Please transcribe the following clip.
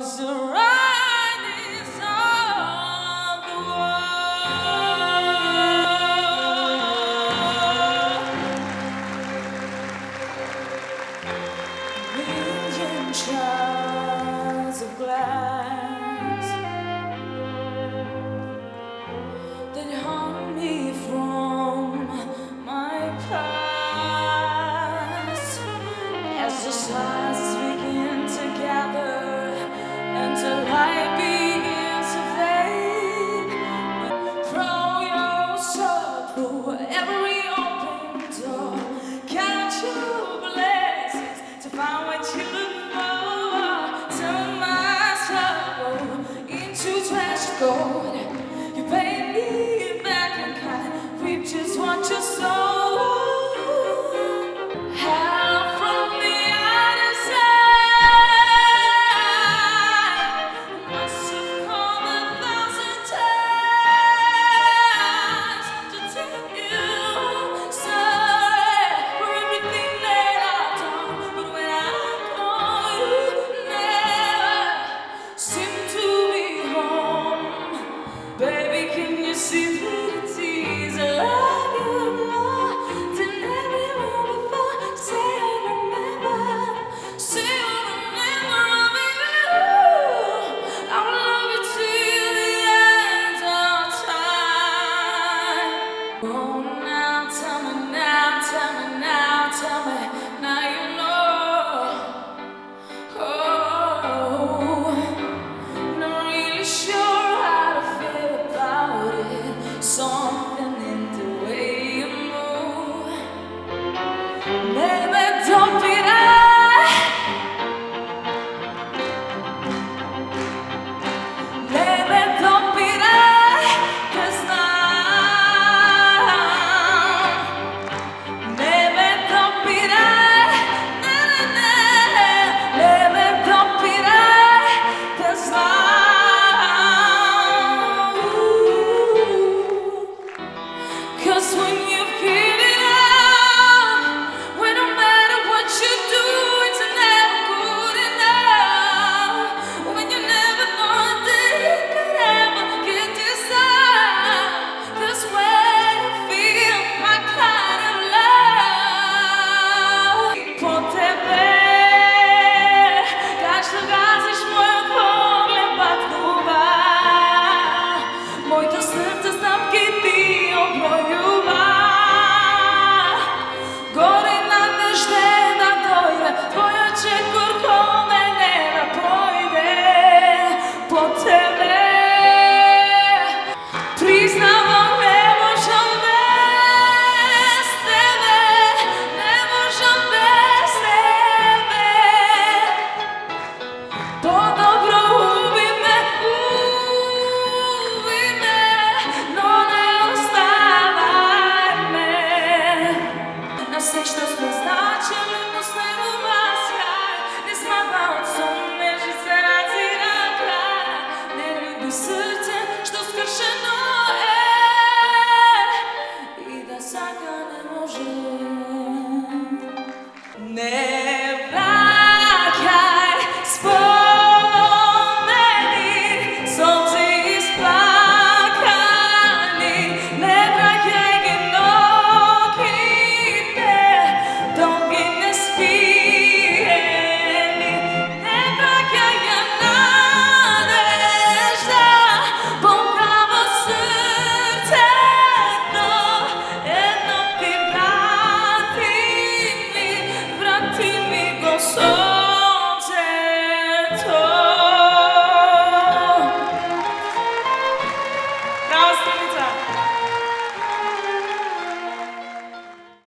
was the brightest of the world. Million shards of glass that haunt me from my past as the stars begin to gather and the light begins to fade. Throw yourself through every open door, count your blessings to find what you look for. Turn my struggle into treasure gold. You pay me back in kind, reap just what you sow. Help from the other side. Must have called 1,000 times to tell you sorry for everything that I've done. But when I call, you never seem to be home. Baby, can you see through the tears? I love you more than everyone before. Say I remember of you. I will love you till the end of time. Oh, now tell me, now tell me, now tell me, now you know. Oh, not really sure how to feel about it. Something in the way you move. Maybe don't be that. Maybe don't be that. 'Cause now, maybe don't be that. Maybe don't be that. 'Cause now, 'cause when you give it up, when no matter what you do, it's never good enough. When you never thought that it could ever get this high, that's when you feel my kind of love. Potrebe, каждый раз лишь мой поглед пътува. Моето сърце знамки ти оброюва. Горе надежде да дойде, твоя чекор ко мене да пройде. По тебе признавам, не можам без тебе, не можам без тебе. По-добро уби ме, но не оставай ме. Насеща сме значили, но с него край. Не смага от сон, не жи се разира край. Не люби сърце, що скършено е и да сака не може. Не вракай спомени, сълзи изплакани. Не вракай ги ноките, дълги неспиени. Не вракай я надежда, болкава сърцето. Едно ти врати ми го сон.